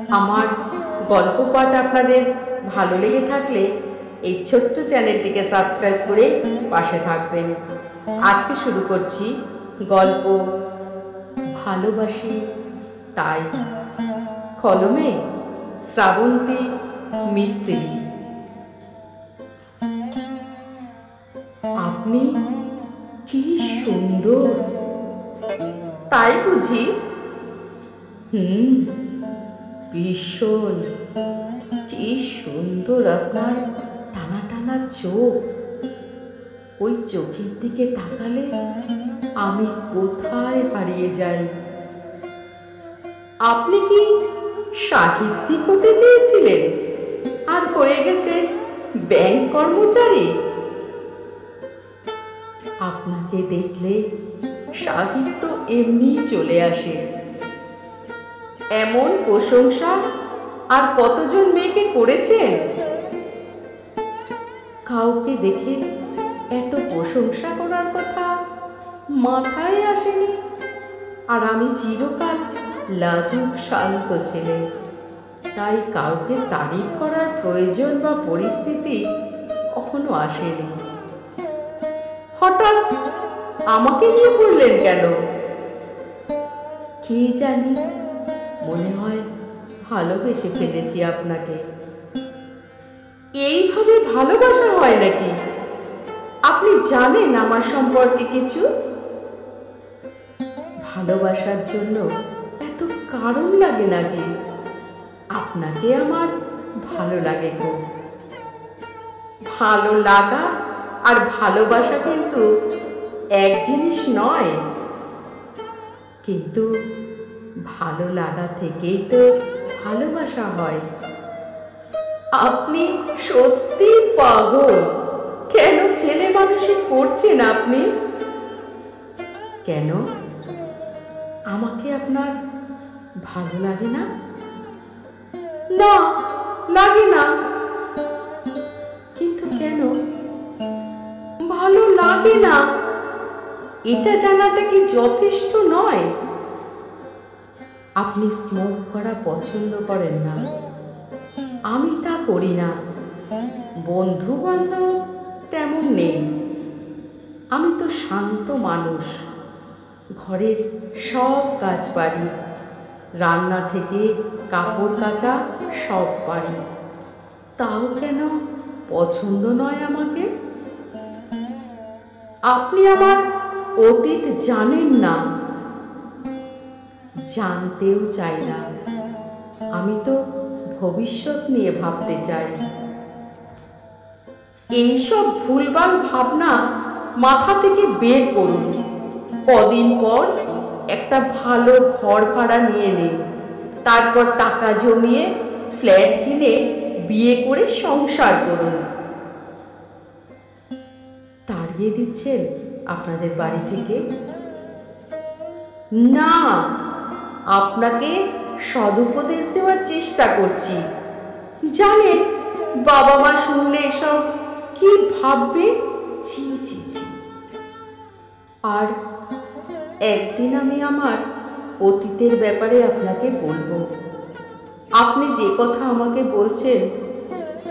আমার গল্প পাঠ আপনাদের ভালো লেগে থাকলে এই ছোট্ট চ্যানেলটিকে সাবস্ক্রাইব করে পাশে থাকবেন। আজকে শুরু করছি গল্প ভালোবাসি তাই। কলমে শ্রাবন্তী মিস্ত্রি। আপনি কি সুন্দর, তাই বুঝি? ভীষণ। কি সুন্দর আপনার টানা টানা চোখ। ওই চোখের দিকে তাকালে আমি কোথায় হারিয়ে যাই। আপনি কি সাহিত্যিক হতে চেয়েছিলেন আর হয়ে গেছে ব্যাংক কর্মচারী? আপনাকে দেখলে সাহিত্য এমনি চলে আসে। এমন প্রশংসা আর কতজন মেয়েকে করেছেন? কাউকে দেখে এত প্রশংসা করার কথা মাথায় আসেনি। আর আমি চিরকাল লাজুক শান্ত ছেলে, তাই কাউকে তারিফ করার প্রয়োজন বা পরিস্থিতি কখনো আসেনি। হঠাৎ আমাকে নিয়ে পড়লেন কেন? কি জানি, মনে হয় ভালোবেসে ফেলেছি আপনাকে। এইভাবে ভালোবাসা হয় নাকি? আপনি জানেন আমার সম্পর্কে কিছু? ভালোবাসার জন্য এত কারণ লাগে নাকি? আপনাকে আমার ভালো লাগে খুব। ভালো লাগা আর ভালোবাসা কিন্তু এক জিনিস নয়। কিন্তু ভালো লাগা থেকেই তো ভালোবাসা হয়। আপনি সত্যি পাগল। কেন ছেলে মানুষই করছেন আপনি? কেন? আমাকে আপনার ভালো লাগে না? না, লাগে না। কিন্তু কেন ভালো লাগে না এটা জানাটা কি যথেষ্ট নয়? আপনি স্মোক করা পছন্দ করেন না, আমি তা করি না। বন্ধু বান্ধব তেমন নেই। আমি তো শান্ত মানুষ, ঘরের সব কাজ পারি, রান্না থেকে কাপড় কাচা সব পারি। তাও কেন পছন্দ নয় আমাকে? আপনি আমার অতীত জানেন না, জানতেও চাই না। আমি তো ভবিষ্যৎ নিয়ে ভাবতে চাই। এইসব ভুলভাল ভাবনা মাথা থেকে বের করুন। কদিন পর একটা ভালো ঘর ভাড়া নিয়ে নিন, তারপর টাকা জমিয়ে ফ্ল্যাট কিনে বিয়ে করে সংসার করুন। তাড়িয়ে দিচ্ছেন আপনাদের বাড়ি থেকে? না, আপনাকে সদুপদেশ দেওয়ার চেষ্টা করছি। জানেন বাবা মা শুনলে এসব কি ভাববে? ছি ছি ছি। আর একদিন আমি আমার অতীতের ব্যাপারে আপনাকে বলবো। আপনি যে কথা আমাকে বলছেন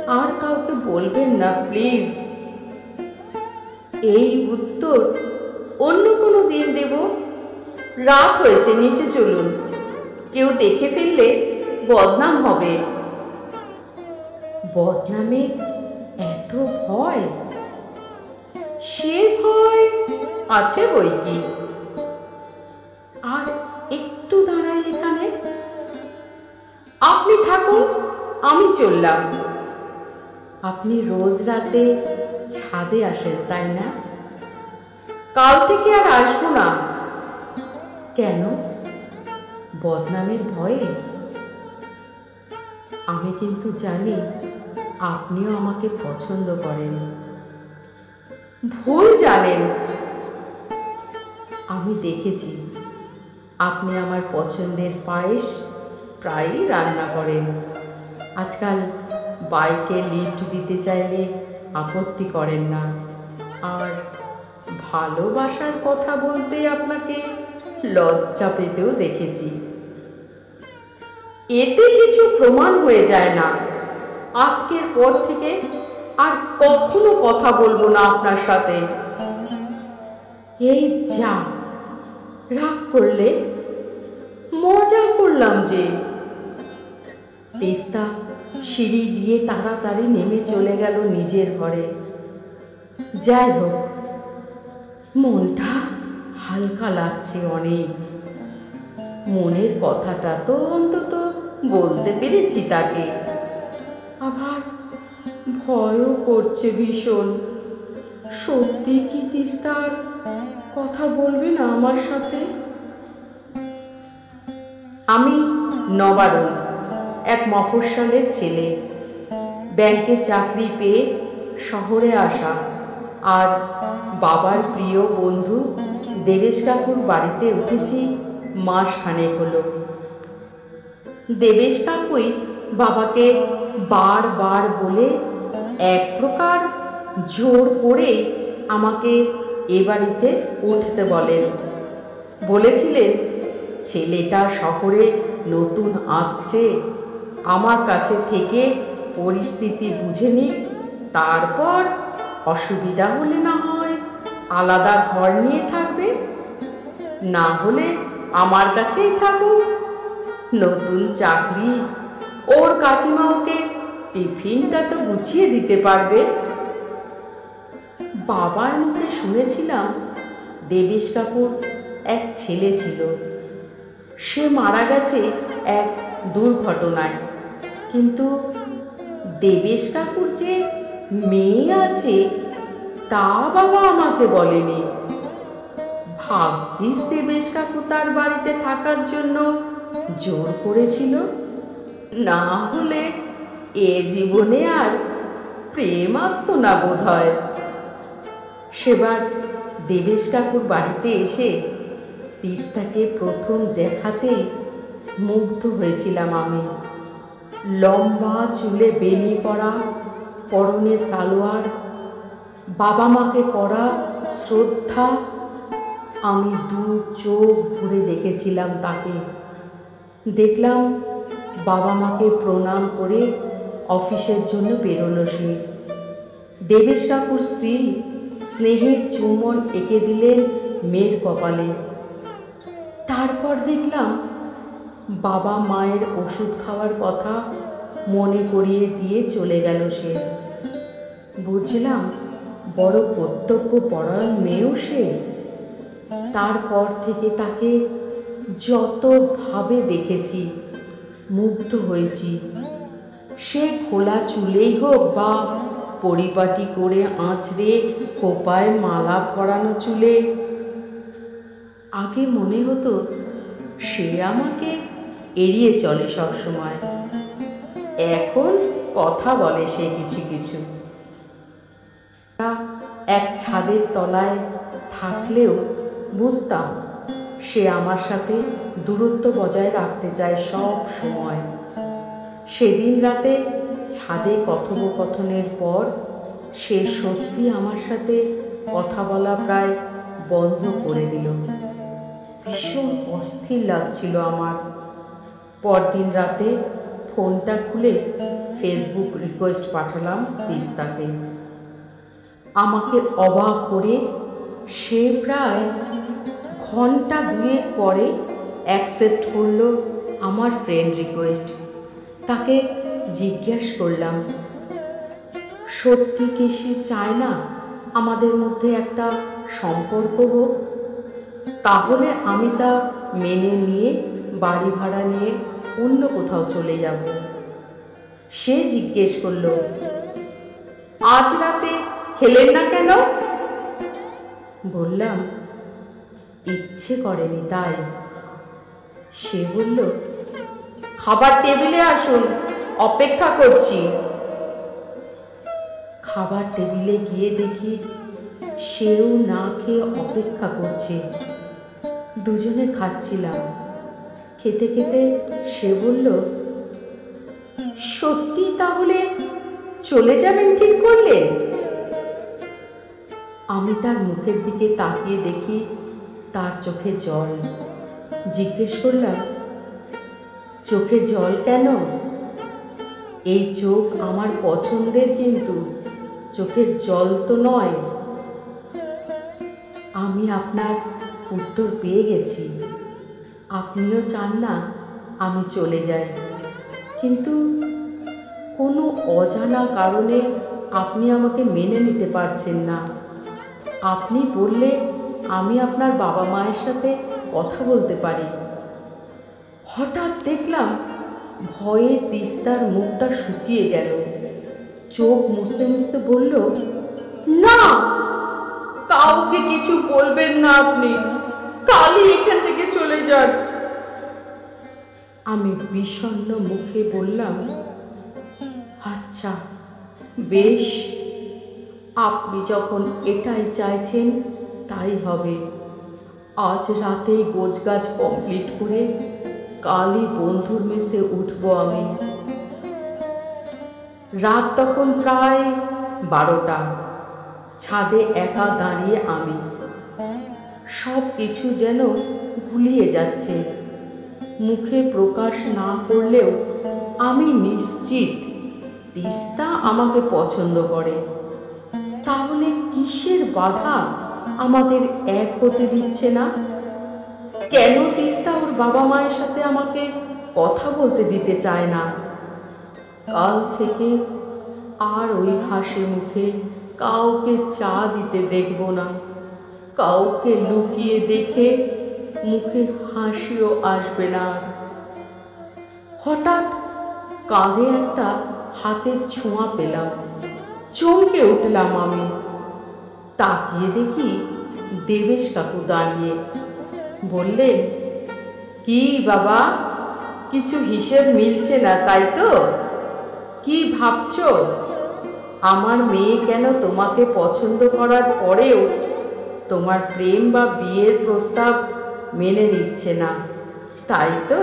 আর কাউকে বলবেন না প্লিজ। এই উত্তর অন্য কোনো দিন দেব। রাত হয়েছে, নিচে চলুন। কেউ দেখে ফেললে বদনাম হবে। বদনামের এত ভয়? সে ভয় আছে বই কি। আর একটু দাঁড়াই এখানে। আপনি থাকুন, আমি চললাম। আপনি রোজ রাতে ছাদে আসেন তাই না? কাল থেকে আর আসবো না। কেন? বদনামের ভয়ে? আমি কিন্তু জানি আপনিও আমাকে পছন্দ করেন। ভুল জানেন। আমি দেখেছি আপনি আমার পছন্দের পায়েস প্রায়ই রান্না করেন। আজকাল বাইকে লিফট দিতে চাইলে আপত্তি করেন না। আর ভালোবাসার কথা বলতে আপনাকে লজ্জা পেতেও দেখেছি। এতে কিছু প্রমাণ হয়ে যায় না। আজকের পর থেকে আর কখনো কথা বলবো না আপনার সাথে। এই যা, রাগ করলে? মজা করলাম যে। তিস্তা সিঁড়ি দিয়ে তাড়াতাড়ি নেমে চলে গেল নিজের ঘরে। যাই হোক, মনটা হালকা লাগছে অনেক। মনের কথাটা তো অন্তত বলতে পেরেছি তাকে। আবার ভয়ও করছে ভীষণ। সত্যি কি তিস্তার কথা বলবে না আমার সাথে? আমি নবারুণ, এক মফস্বলের ছেলে। ব্যাংকে চাকরি পেয়ে শহরে আসা, আর বাবার প্রিয় বন্ধু দেবেশ কাকুর বাড়িতে উঠেছি মাসখানেক হলো। দেবেশ কাকুই বাবাকে বারবার বলে এক প্রকার জোর করে আমাকে এ বাড়িতে উঠতে বলেন। বলেছিলেন ছেলেটা শহরে নতুন আসছে, আমার কাছে থেকে পরিস্থিতি বুঝে নিক, তারপর অসুবিধা হলে না হয় আলাদা ঘর নিয়ে থাকবে, না হলে আমার কাছেই থাকুক। নতুন চাকরি, ওর কাকিমা ওকে টিফিনটা তো গুছিয়ে দিতে পারবে। বাবার মুখে শুনেছিলাম দেবেশ কাকুর এক ছেলে ছিল, সে মারা গেছে এক দুর্ঘটনায়। কিন্তু দেবেশ কাকুর যে মেয়ে আছে তা বাবা আমাকে বলেনি। ভাগ্যিস দেবেশ কাকু তার বাড়িতে থাকার জন্য জোর করেছিল, না হলে এ জীবনে আর প্রেম আসতো না বোধ হয়। সেবার দেবেশ কাকুর বাড়িতে এসে তিস্তাকে প্রথম দেখাতেই মুগ্ধ হয়েছিলাম আমি। লম্বা চুলে বেনি পরা, পরনে সালোয়ার, বাবা মাকে করা শ্রদ্ধা। আমি দু চোখ ভরে দেখেছিলাম তাকে। দেখলাম বাবা মাকে প্রণাম করে অফিসের জন্য বেরোলো সে। দেবেশ কাকুর স্ত্রী স্নেহের চুম্বন এঁকে দিলেন মেয়ের কপালে। তারপর দেখলাম বাবা মায়ের ওষুধ খাওয়ার কথা মনে করিয়ে দিয়ে চলে গেল সে। বুঝলাম বড় কর্তব্যপরায়ণ মেয়েও সে। তারপর থেকে তাকে যতভাবে দেখেছি মুগ্ধ হয়েছি। সে খোলা চুলেই হোক বা পরিপাটি করে আঁচড়ে খোপায় মালা পরানো চুলে। আগে মনে হতো সে আমাকে এড়িয়ে চলে সব সময়, এখন কথা বলে সে কিছু কিছু। এক ছাদের তলায় থাকলেও বুঝতাম সে আমার সাথে দূরত্ব বজায় রাখতে চায় সব সময়। সেদিন রাতে ছাদে কথোপকথনের পর সে সত্যি আমার সাথে কথা বলা প্রায় বন্ধ করে দিল। ভীষণ অস্থির লাগছিল আমার। পরদিন রাতে ফোনটা খুলে ফেসবুক রিকোয়েস্ট পাঠালাম তিস্তাকে। আমাকে অবাক করে সে প্রায় ঘন্টা দুয়েক পরে অ্যাকসেপ্ট করলো আমার ফ্রেন্ড রিকোয়েস্ট। তাকে জিজ্ঞেস করলাম, সত্যি কি সে চায় না আমাদের মধ্যে একটা সম্পর্ক হোক? তাহলে আমি তা মেনে নিয়ে বাড়ি ভাড়া নিয়ে অন্য কোথাও চলে যাব। সে জিজ্ঞেস করলো, আজ রাতে খেলেন না কেন? বললাম, ইচ্ছে করেনি তাই। সে বলল, খাবার টেবিলে আসুন, অপেক্ষা করছি। খাবার টেবিলে গিয়ে দেখি সেও না খেয়ে অপেক্ষা করছে। দুজনে খাচ্ছিলাম। খেতে খেতে সে বলল, সত্যি তাহলে চলে যাবেন ঠিক করলেন? আমি তার মুখের দিকে তাকিয়ে দেখি তার চোখে জল। জিজ্ঞেস করলাম, চোখে জল কেন? এই চোখ আমার পছন্দের, কিন্তু চোখের জল তো নয়। আমি আপনার উত্তর পেয়ে গেছি। আপনিও চান না আমি চলে যাই, কিন্তু কোনো অজানা কারণে আপনি আমাকে মেনে নিতে পারছেন না। আপনি বললে আমি আপনার বাবা মায়ের সাথে কথা বলতে পারি। হঠাৎ দেখলাম ভয়ে তিস্তার মুখটা শুকিয়ে গেল। চোখ মুছতে মুছতে বলল, না, কাউকে কিছু বলবেন না, আপনি কালই এখান থেকে চলে যান। আমি বিষণ্ণ মুখে বললাম, আচ্ছা বেশ, আপনি যখন এটাই চাইছেন তাই হবে। আজ রাতেই গোছগাছ কমপ্লিট করে কালই বন্ধুর মেসে উঠবো আমি। রাত তখন প্রায় 12টা। ছাদে একা দাঁড়িয়ে আমি। সব কিছু যেন গুলিয়ে যাচ্ছে। মুখে প্রকাশ না করলেও আমি নিশ্চিত তিস্তা আমাকে পছন্দ করে। তাহলে কিসের বাধা আমাদের এক হতে দিচ্ছে না? কেন তিস্তা ওর বাবা মায়ের সাথে আমাকে কথা বলতে দিতে চায় না? কাল থেকে আর ওই হাসি মুখে কাউকে চা দিতে দেখব না। কাউকে লুকিয়ে দেখে মুখে হাসিও আসবে না। হঠাৎ কাঁধে একটা হাতের ছোঁয়া পেলাম। চমকে উঠলাম আমি। তাকিয়ে দেখি দেবেশ কাকু দাঁড়িয়ে। বললেন, কি বাবা, কিছু হিসেব মিলছে না তাই তো? কি ভাবছো? আমার মেয়ে কেন তোমাকে পছন্দ করার পরেও তোমার প্রেম বা বিয়ের প্রস্তাব মেনে নিচ্ছে না, তাই তো?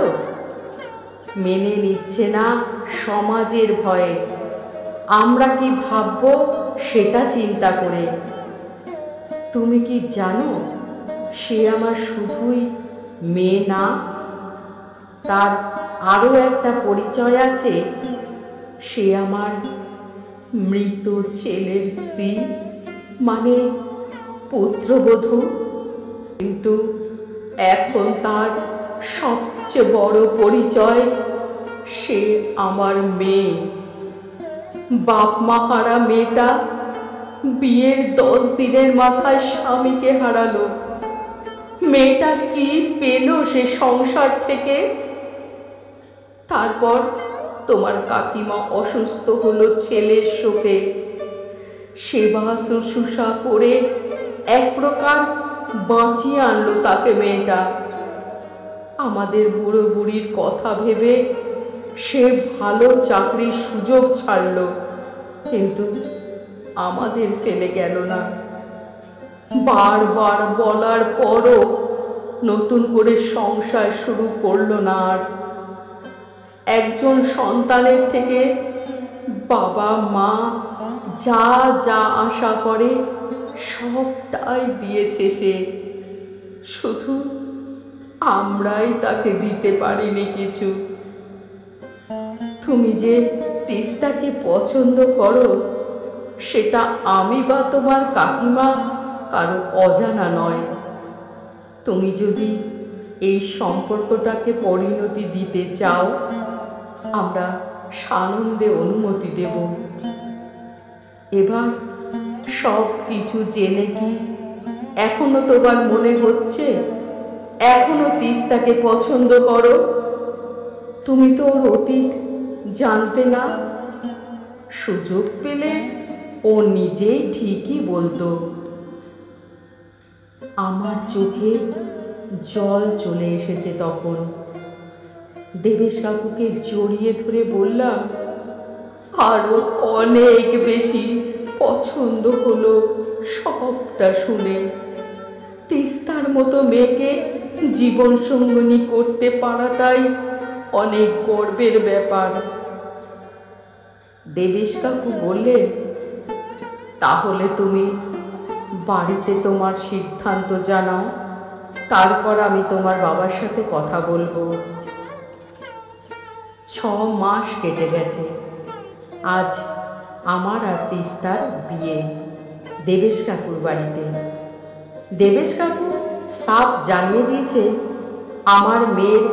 মেনে নিচ্ছে না সমাজের ভয়ে। আমরা কি ভাববো সেটা চিন্তা করে। তুমি কি জানো সে আমার শুধুই মেয়ে না, তার আরও একটা পরিচয় আছে। সে আমার মৃত ছেলের স্ত্রী, মানে পুত্রবধূ। কিন্তু এখন তার সবচেয়ে বড় পরিচয়, সে আমার মেয়ে। বাপ মা হারা মেয়েটা বিয়ের 10 দিনের মাথায় স্বামীকে হারালো। মেয়েটা কি পেল সে সংসার থেকে? তারপর তোমার কাকিমা অসুস্থ হলো ছেলের শোকে। সেবা শুশ্রূষা করে এক প্রকার বাঁচিয়ে আনলো তাকে মেয়েটা। আমাদের বুড়ো বুড়ির কথা ভেবে সে ভালো চাকরির সুযোগ ছাড়ল, কিন্তু আমাদের ফেলে গেল না। বারবার বলার পরও নতুন করে সংসার শুরু করলো না। আর একজন সন্তানের থেকে বাবা মা যা যা আশা করে সবটাই দিয়েছে সে। শুধু আমরাই তাকে দিতে পারিনি কিছু। তুমি যে তিস্তাকে পছন্দ করো সেটা আমি বা তোমার কাকিমা কারো অজানা নয়। তুমি যদি এই সম্পর্কটাকে পরিণতি দিতে চাও, আমরা সানন্দে অনুমতি দেব। এবার সব কিছু জেনে কি এখনো তোমার মনে হচ্ছে এখনো তিস্তাকে পছন্দ করো? তুমি তো ওর অতীত জানতে না। সুযোগ পেলে ও নিজেই ঠিকই বলতো। আমার চোখে জল চলে এসেছে তখন। দেবেশ কাকুকে জড়িয়ে ধরে বললাম, আরো অনেক বেশি পছন্দ হলো সবটা শুনে। তিস্তার মতো মেয়েকে জীবন সঙ্গিনী করতে পারাটাই অনেক গর্বের ব্যাপার। দেবেশ কাকু বললেন, তাহলে তুমি বাড়িতে তোমার সিদ্ধান্ত জানাও, তারপর আমি তোমার বাবার সাথে কথা বলবো। 6 মাস কেটে গেছে। আজ আমার আর তিস্তার বিয়ে দেবেশ কাকুর বাড়িতে। দেবেশ কাকু সাফ জানিয়ে দিয়েছে আমার মেয়ের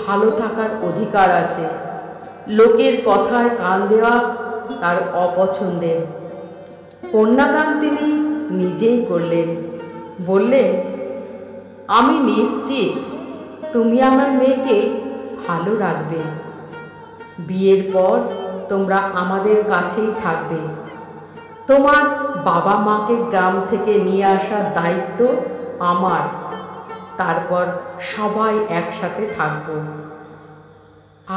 ভালো থাকার অধিকার আছে। লোকের কথায় কান দেওয়া তার অপছন্দের। কন্যাদান তিনি নিজেই করলেন। বললেন, আমি নিশ্চিত তুমি আমার মেয়েকে ভালো রাখবে। বিয়ের পর তোমরা আমাদের কাছেই থাকবে। তোমার বাবা মাকে গ্রাম থেকে নিয়ে আসার দায়িত্ব আমার। তারপর সবাই একসাথে থাকব।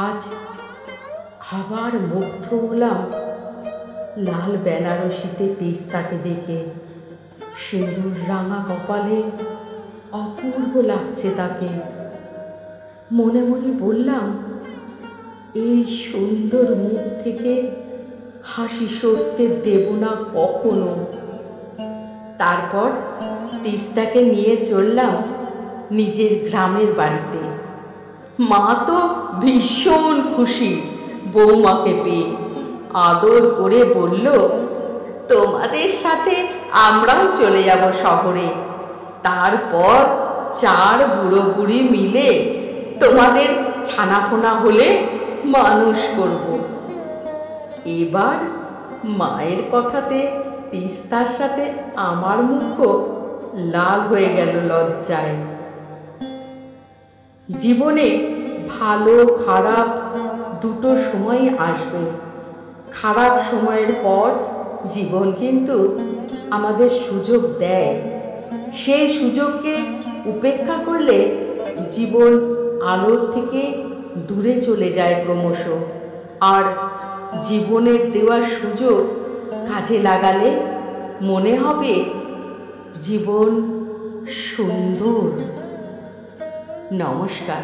আজ আবার মুগ্ধ হলাম লাল বেনারসিতে তিস্তাকে দেখে। সিঁদুর রাঙা কপালে অপূর্ব লাগছে তাকে। মনে মনে বললাম, এই সুন্দর মুখ থেকে হাসি সরতে দেব না কখনো। তারপর তিস্তাকে নিয়ে চললাম নিজের গ্রামের বাড়িতে। মা তো ভীষণ খুশি বৌমাকে পেয়ে। আদর করে বলল, তোমাদের সাথে আমরাও চলে যাব শহরে। তারপর 4 বুড়ো বুড়ি মিলে তোমাদের ছানাপোনা হলে মানুষ করব। এবার মায়ের কথাতে তিস্তার সাথে আমার মুখও লাল হয়ে গেল লজ্জায়। জীবনে ভালো খারাপ দুটো সময়ই আসবে। খারাপ সময়ের পর জীবন কিন্তু আমাদের সুযোগ দেয়। সেই সুযোগকে উপেক্ষা করলে জীবন আলোর থেকে দূরে চলে যায় ক্রমশ। আর জীবনের দেওয়া সুযোগ কাজে লাগালে মনে হবে জীবন সুন্দর। নমস্কার।